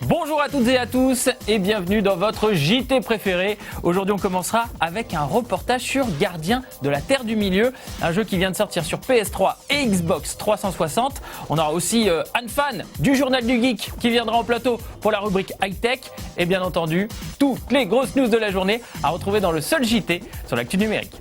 Bonjour à toutes et à tous et bienvenue dans votre JT préféré. Aujourd'hui on commencera avec un reportage sur Gardien de la Terre du Milieu, un jeu qui vient de sortir sur PS3 et Xbox 360. On aura aussi Anne Fan du Journal du Geek qui viendra en plateau pour la rubrique high-tech. Et bien entendu, toutes les grosses news de la journée à retrouver dans le seul JT sur l'actu numérique.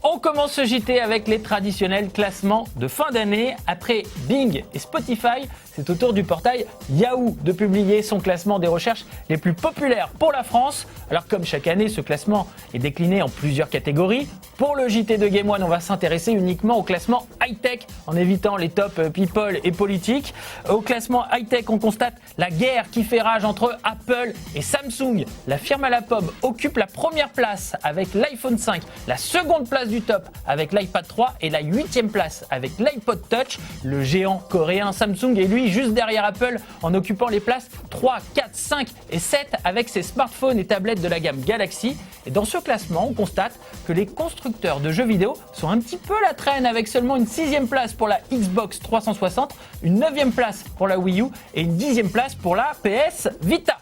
On commence ce JT avec les traditionnels classements de fin d'année. Après Bing et Spotify, c'est au tour du portail Yahoo de publier son classement des recherches les plus populaires pour la France. Alors comme chaque année, ce classement est décliné en plusieurs catégories. Pour le JT de Game One, on va s'intéresser uniquement au classement high-tech en évitant les top people et politiques. Au classement high-tech, on constate la guerre qui fait rage entre Apple et Samsung. La firme à la pomme occupe la première place avec l'iPhone 5, la seconde place du top avec l'iPad 3 et la 8e place avec l'iPod Touch. Le géant coréen Samsung est lui juste derrière Apple en occupant les places 3, 4, 5 et 7 avec ses smartphones et tablettes de la gamme Galaxy. Et dans ce classement, on constate que les constructeurs de jeux vidéo sont un petit peu à la traîne avec seulement une 6e place pour la Xbox 360, une 9e place pour la Wii U et une 10e place pour la PS Vita.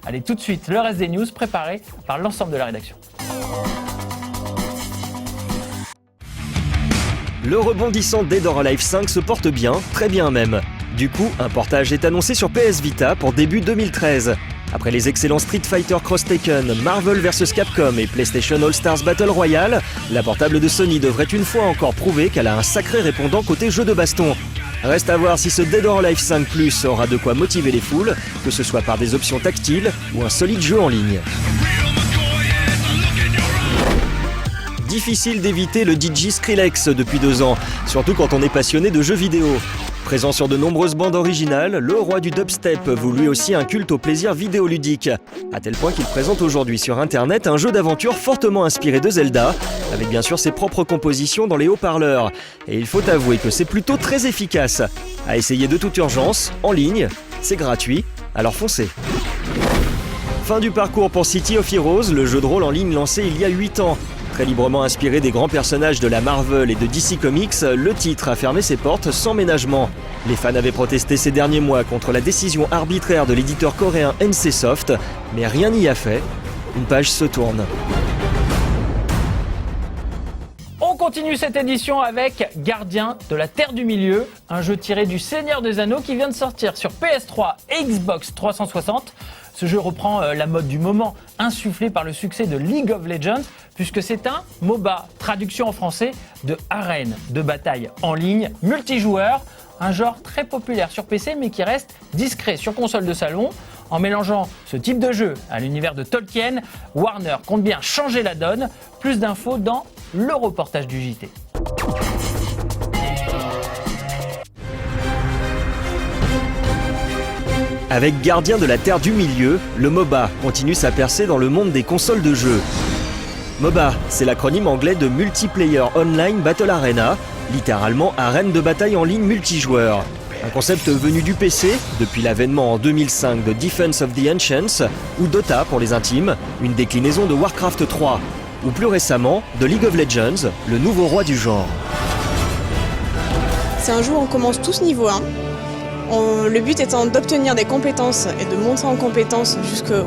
Allez, tout de suite, le reste des news préparés par l'ensemble de la rédaction. Le rebondissant Dead or Alive 5 se porte bien, très bien même. Du coup, un portage est annoncé sur PS Vita pour début 2013. Après les excellents Street Fighter Cross Tekken, Marvel vs Capcom et PlayStation All Stars Battle Royale, la portable de Sony devrait une fois encore prouver qu'elle a un sacré répondant côté jeu de baston. Reste à voir si ce Dead or Alive 5 Plus aura de quoi motiver les foules, que ce soit par des options tactiles ou un solide jeu en ligne. Difficile d'éviter le DJ Skrillex depuis 2 ans, surtout quand on est passionné de jeux vidéo. Présent sur de nombreuses bandes originales, le roi du dubstep voue lui aussi un culte au plaisir vidéoludique, à tel point qu'il présente aujourd'hui sur internet un jeu d'aventure fortement inspiré de Zelda, avec bien sûr ses propres compositions dans les haut-parleurs. Et il faut avouer que c'est plutôt très efficace. À essayer de toute urgence, en ligne, c'est gratuit, alors foncez. Fin du parcours pour City of Heroes, le jeu de rôle en ligne lancé il y a 8 ans. Très librement inspiré des grands personnages de la Marvel et de DC Comics, le titre a fermé ses portes sans ménagement. Les fans avaient protesté ces derniers mois contre la décision arbitraire de l'éditeur coréen NCSoft, mais rien n'y a fait. Une page se tourne. On continue cette édition avec Gardien de la Terre du Milieu, un jeu tiré du Seigneur des Anneaux qui vient de sortir sur PS3 et Xbox 360. Ce jeu reprend la mode du moment, insufflée par le succès de League of Legends, puisque c'est un MOBA, traduction en français de arène de bataille en ligne, multijoueur, un genre très populaire sur PC mais qui reste discret sur console de salon. En mélangeant ce type de jeu à l'univers de Tolkien, Warner compte bien changer la donne. Plus d'infos dans le reportage du JT. Avec Gardien de la Terre du Milieu, le MOBA continue sa percée dans le monde des consoles de jeux. MOBA, c'est l'acronyme anglais de Multiplayer Online Battle Arena, littéralement arène de bataille en ligne multijoueur. Un concept venu du PC, depuis l'avènement en 2005 de Defense of the Ancients, ou Dota pour les intimes, une déclinaison de Warcraft 3, ou plus récemment de League of Legends, le nouveau roi du genre. C'est un jeu où on commence tous niveau 1. Le but étant d'obtenir des compétences et de monter en compétences jusqu'à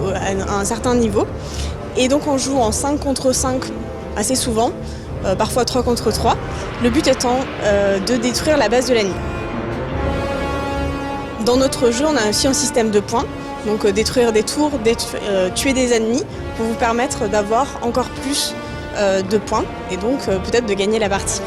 un certain niveau. Et donc on joue en 5 contre 5 assez souvent, parfois 3 contre 3. Le but étant de détruire la base de l'ennemi. Dans notre jeu, on a aussi un système de points. Donc détruire des tours, tuer des ennemis pour vous permettre d'avoir encore plus de points et donc peut-être de gagner la partie.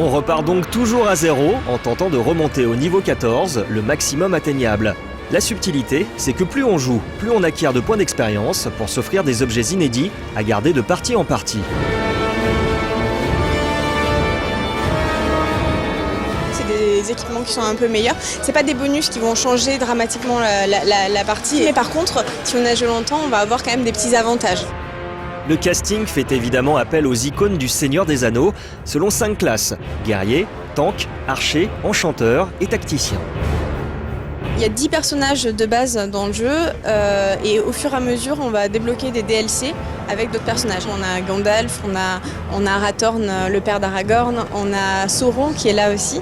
On repart donc toujours à zéro en tentant de remonter au niveau 14, le maximum atteignable. La subtilité, c'est que plus on joue, plus on acquiert de points d'expérience pour s'offrir des objets inédits à garder de partie en partie. C'est des équipements qui sont un peu meilleurs. C'est pas des bonus qui vont changer dramatiquement la partie, mais par contre, si on a joué longtemps, on va avoir quand même des petits avantages. Le casting fait évidemment appel aux icônes du Seigneur des Anneaux, selon 5 classes: guerrier, tank, archer, enchanteur et tacticien. Il y a 10 personnages de base dans le jeu et au fur et à mesure on va débloquer des DLC avec d'autres personnages. On a Gandalf, on a Arathorn, le père d'Aragorn, on a Sauron qui est là aussi.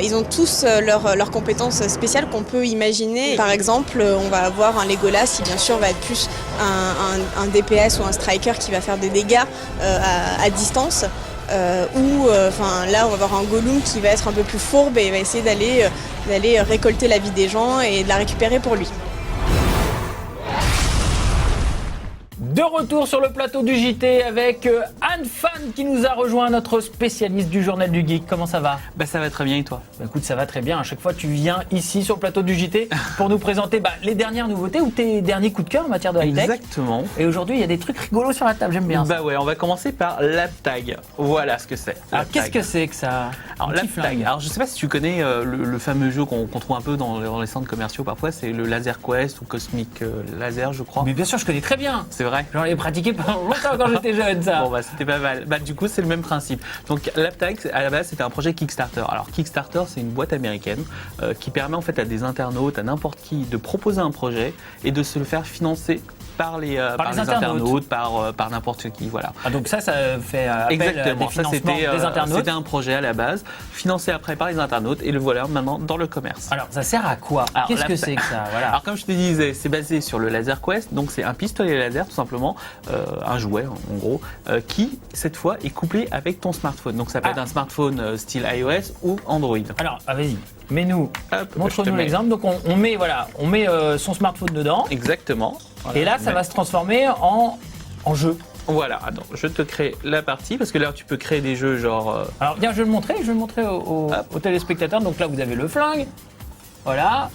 Ils ont tous leurs compétences spéciales qu'on peut imaginer. Par exemple, on va avoir un Legolas qui bien sûr va être plus un DPS ou un striker qui va faire des dégâts à distance. Là on va avoir un Gollum qui va être un peu plus fourbe et va essayer d'aller récolter la vie des gens et de la récupérer pour lui. De retour sur le plateau du JT avec Anne Fan qui nous a rejoint, notre spécialiste du Journal du Geek. Comment ça va ? Ça va très bien et toi ? Écoute, ça va très bien. À chaque fois, tu viens ici sur le plateau du JT pour nous présenter les dernières nouveautés ou tes derniers coups de cœur en matière de high-tech. Exactement. Et aujourd'hui, il y a des trucs rigolos sur la table, j'aime bien ça. On va commencer par l'AppTag. Voilà ce que c'est. Alors, qu'est-ce que c'est que ça ? Alors, l'AppTag. Alors, je sais pas si tu connais le fameux jeu qu'on trouve un peu dans les centres commerciaux parfois, c'est le Laser Quest ou Cosmic Laser, je crois. Mais bien sûr, je connais très bien. C'est vrai. J'en ai pratiqué pendant longtemps quand j'étais jeune, ça. Bon, c'était pas mal. Du coup, c'est le même principe. Donc, l'AppTag, à la base, c'était un projet Kickstarter. Alors, Kickstarter, c'est une boîte américaine qui permet en fait à des internautes, à n'importe qui, de proposer un projet et de se le faire financer par les internautes, par n'importe qui, voilà. Ah, donc ça fait appel exactement. à des financements des internautes. C'était un projet à la base, financé après par les internautes, et le voilà maintenant dans le commerce. Alors, ça sert à quoi ? Qu'est-ce que c'est que ça ? Voilà. Alors, comme je te disais, c'est basé sur le Laser Quest, donc c'est un pistolet laser, tout simplement, un jouet, en gros, qui, cette fois, est couplé avec ton smartphone. Donc, ça peut être un smartphone style iOS ou Android. Alors, vas-y. Mets-nous, montre-nous l'exemple. Donc on met son smartphone dedans. Exactement. Voilà. Et là, ça va se transformer en jeu. Voilà, attends, je te crée la partie, parce que là, tu peux créer des jeux genre... Alors, viens, je vais le montrer aux téléspectateurs. Donc là, vous avez le flingue. Voilà.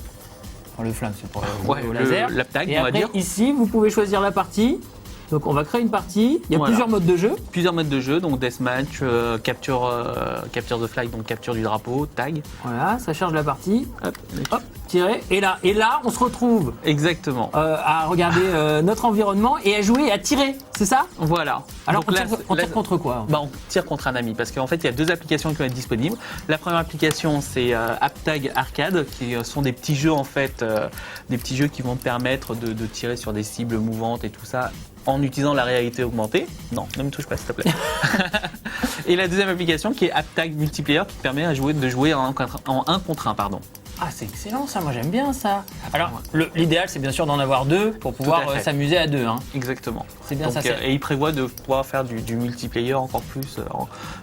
Enfin, le flingue, c'est pour le laser. L'AppTag, et on après, va dire. Ici, vous pouvez choisir la partie. Donc on va créer une partie, il y a plusieurs modes de jeu. Plusieurs modes de jeu, donc Deathmatch, Capture the Flag, donc capture du drapeau, tag. Voilà, ça charge la partie. Hop, tirer. Et là, on se retrouve. Exactement. À regarder notre environnement et à jouer et à tirer, c'est ça ? Voilà. Alors donc on tire contre quoi ? On tire contre un ami, parce qu'en fait il y a 2 applications qui vont être disponibles. La première application c'est AppTag Arcade, qui sont des petits jeux en fait, des petits jeux qui vont te permettre de tirer sur des cibles mouvantes et tout ça, en utilisant la réalité augmentée. Non, ne me touche pas s'il te plaît. Et la deuxième application qui est AppTag Multiplayer, qui te permet de jouer en 1 contre 1. Ah, c'est excellent ça, moi j'aime bien ça. Alors, l'idéal c'est bien sûr d'en avoir 2 pour pouvoir s'amuser à 2. Hein. Exactement. C'est bien. Donc, ça. Et il prévoit de pouvoir faire du multiplayer encore plus,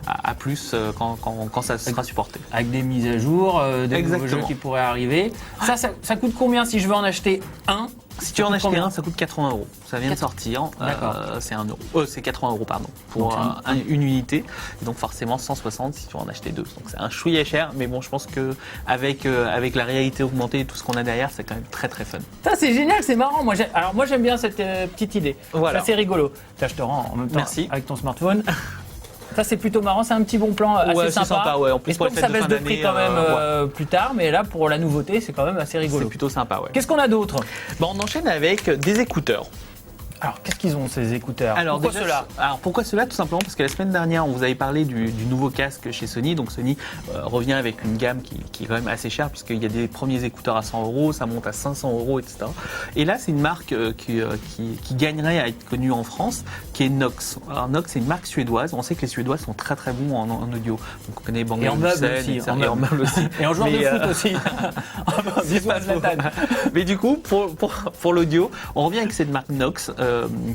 à plus quand ça sera supporté. Avec des mises à jour, des nouveaux jeux qui pourraient arriver. Ça coûte combien si je veux en acheter un ? Si tu en achètes un, ça coûte 80 €. Ça vient de sortir. C'est 1 euro. C'est 80 €, pardon, pour une unité. Et donc forcément 160 si tu en achetais 2. Donc c'est un chouïa cher, mais bon, je pense que avec la réalité augmentée et tout ce qu'on a derrière, c'est quand même très très fun. Ça c'est génial, c'est marrant. Moi j'aime bien cette petite idée. Voilà. Ça c'est rigolo. Là, je te rends en même temps. Merci. Avec ton smartphone. Ça c'est plutôt marrant, c'est un petit bon plan assez sympa. En plus, pour ça baisse de prix quand même plus tard, mais là pour la nouveauté c'est quand même assez rigolo. C'est plutôt sympa, ouais. Qu'est-ce qu'on a d'autre ? On enchaîne avec des écouteurs. Alors, qu'est-ce qu'ils ont ces écouteurs ? Pourquoi cela ? Alors, pourquoi cela ? Tout simplement parce que la semaine dernière, on vous avait parlé du nouveau casque chez Sony. Donc, Sony revient avec une gamme qui est quand même assez chère, puisqu'il y a des premiers écouteurs à 100 €, ça monte à 500 €, etc. Et là, c'est une marque qui gagnerait à être connue en France, qui est Nox. Alors, Nox, c'est une marque suédoise. On sait que les Suédois sont très très bons en audio. Donc, on connaît Bang et en meubles aussi. Et en meubles aussi. Et en joueur de foot aussi. Mais du coup, pour l'audio, on revient avec cette marque Nox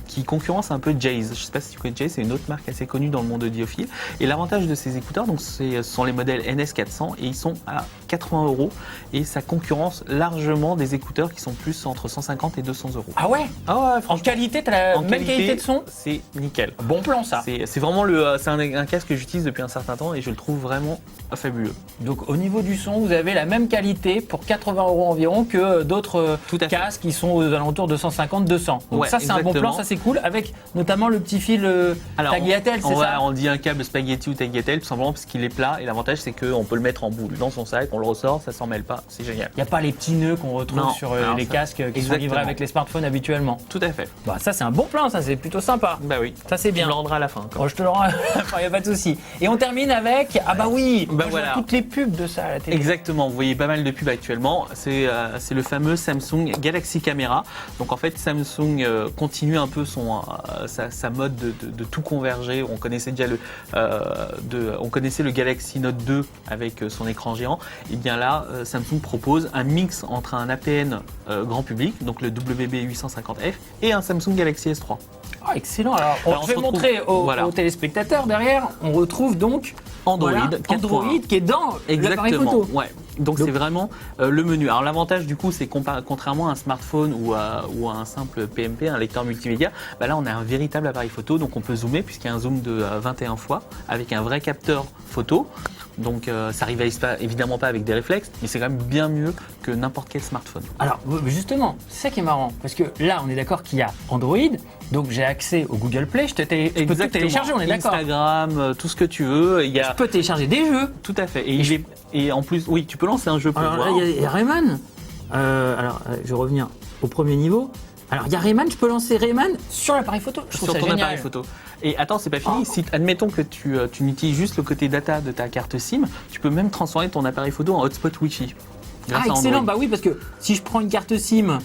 qui concurrence un peu Jayz. Je ne sais pas si tu connais Jayz, c'est une autre marque assez connue dans le monde audiophile. Et l'avantage de ces écouteurs, donc, ce sont les modèles NS400 et ils sont à 80 € et ça concurrence largement des écouteurs qui sont plus entre 150 et 200 €. Ah ouais ? En qualité, tu as la même qualité de son ? C'est nickel. Bon plan ça. C'est vraiment un casque que j'utilise depuis un certain temps et je le trouve vraiment fabuleux. Donc au niveau du son, vous avez la même qualité pour 80 € environ que d'autres casques qui sont aux alentours de 150-200. Donc ça c'est un bon plan, ça c'est cool, avec notamment le petit fil Tagliatelle, c'est ça ? On dit un câble spaghetti ou Tagliatelle tout simplement parce qu'il est plat et l'avantage c'est qu'on peut le mettre en boule dans son sac tac, on le ressort, ça s'en mêle pas, c'est génial. Il n'y a pas les petits nœuds qu'on retrouve Non, sur alors les ça- casques qui sont exactement. livrés avec les smartphones habituellement. Tout à fait. Bah, ça, c'est un bon plan, ça, c'est plutôt sympa. Bah oui. Ça, c'est bien. Tu me le rendras à la fin. quoi. Oh, je te le rends, il n'y a pas de souci. Et on termine avec. Ah, bah oui, Bah moi, je vois voilà. toutes les pubs de ça à la télé. Exactement, vous voyez pas mal de pubs actuellement. C'est le fameux Samsung Galaxy Camera. Donc en fait, Samsung continue un peu sa mode de tout converger. On connaissait déjà on connaissait le Galaxy Note 2 avec son écran géant. Et bien là, Samsung propose un mix entre un APN grand public, donc le WB850F, et un Samsung Galaxy S3. Ah, excellent. Alors, Alors, je on vais se retrouve- montrer voilà. aux téléspectateurs derrière. On retrouve donc Android, voilà, 4.1. Android qui est dans l'appareil Exactement. photo. Ouais. Donc c'est vraiment le menu. Alors l'avantage du coup, c'est contrairement à un smartphone ou à un simple PMP, un lecteur multimédia, bah là on a un véritable appareil photo, donc on peut zoomer puisqu'il y a un zoom de 21 fois avec un vrai capteur photo. Donc ça rivalise pas, évidemment pas avec des réflexes, mais c'est quand même bien mieux que n'importe quel smartphone. Alors justement, c'est ça qui est marrant, parce que là on est d'accord qu'il y a Android, donc j'ai accès au Google Play, je peux tout télécharger, on est d'accord. Instagram, tout ce que tu veux. Il y a Je peux télécharger des jeux. tout à fait. Et en plus, oui, tu peux lancer un jeu pour Alors là, voir. il y a Rayman. Je vais revenir au premier niveau. Alors il y a Rayman, je peux lancer Rayman sur l'appareil photo. Je trouve Sur ça ton génial. appareil photo. Et attends, c'est pas fini. Si, admettons que tu n'utilises juste le côté data de ta carte SIM, tu peux même transformer ton appareil photo en hotspot Wi-Fi. grâce Ah, à excellent. Android. Bah oui, parce que si je prends une carte SIM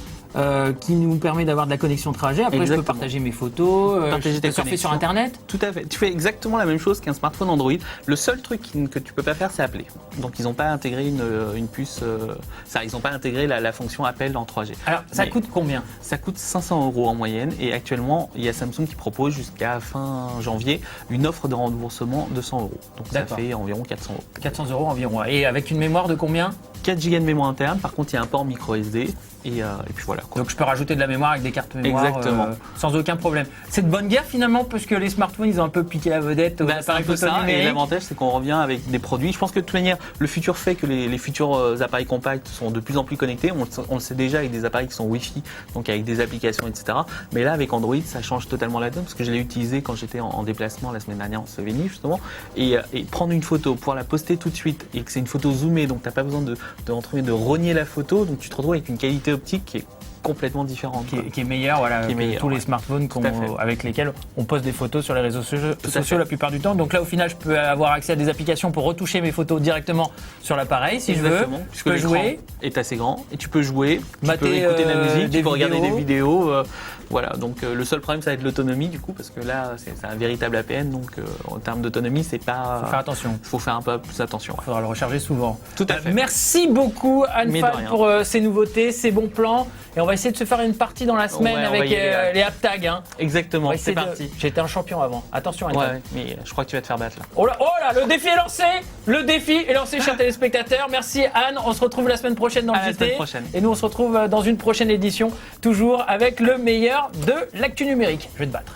qui nous permet d'avoir de la connexion trajet, après je peux Exactement. partager mes photos, Partager je tes peux surfer connexions. sur Internet. Tout à fait. Tu fais exactement la même chose qu'un smartphone Android. Le seul truc que tu peux pas faire, c'est appeler. Donc ils n'ont pas intégré une puce. Ils n'ont pas intégré la fonction appel en 3G. Alors ça Mais coûte combien? Ça coûte 500 € en moyenne. Et actuellement, il y a Samsung qui propose jusqu'à fin janvier une offre de remboursement de 100 €. Donc ça D'accord. fait environ 400 €. 400 € environ. Et avec une mémoire de combien? 4 Go de mémoire interne. Par contre, il y a un port micro SD. Et puis voilà. quoi. Donc je peux rajouter de la mémoire avec des cartes mémoire Exactement. sans aucun problème. C'est de bonne guerre finalement parce que les smartphones ils ont un peu piqué la vedette aux Bah, c'est un appareils peu photo ça, et numériques. l'avantage c'est qu'on revient avec des produits. Je pense que de toute manière, le futur fait que les futurs appareils compacts sont de plus en plus connectés. On le sait déjà avec des appareils qui sont Wi-Fi, donc avec des applications, etc. Mais là, avec Android, ça change totalement la donne parce que je l'ai utilisé quand j'étais en déplacement la semaine dernière en Slovénie justement. Et prendre une photo, pouvoir la poster tout de suite et que c'est une photo zoomée, donc t'as pas besoin de rogner la photo, donc tu te retrouves avec une qualité optique qui est complètement différente. quoi. Qui est meilleur, voilà, Qui est que meilleur, tous les ouais. smartphones Tout à fait. avec lesquels on poste des photos sur les réseaux à sociaux fait. la plupart du temps. Donc là, au final, je peux avoir accès à des applications pour retoucher mes photos directement sur l'appareil si Exactement, je veux. Je puisque peux l'écran jouer. est assez grand et tu peux jouer, tu Mater, peux écouter de la musique, des tu peux regarder des vidéos. vidéos. Voilà, donc le seul problème ça va être l'autonomie du coup parce que là c'est un véritable APN donc en termes d'autonomie c'est pas. Faut faire attention. Faut faire un peu plus attention. ouais. Il faudra le recharger souvent. Tout à fait. Merci beaucoup Anne Mais de Fall rien. pour ces nouveautés, ces bons plans. Et on va essayer de se faire une partie dans la semaine Ouais, on va avec y aller, là. les AppTags. Hein. On Exactement, va c'est essayer de- parti. J'étais un champion avant. Attention Anne Fall. Ouais, mais je crois que tu vas te faire battre là. Oh là, le défi est lancé. Le défi est lancé, chers téléspectateurs. Merci Anne. On se retrouve la semaine prochaine dans À le la JT. semaine prochaine. Et nous, on se retrouve dans une prochaine édition, toujours avec le meilleur de l'actu numérique. Je vais te battre.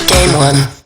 Game one.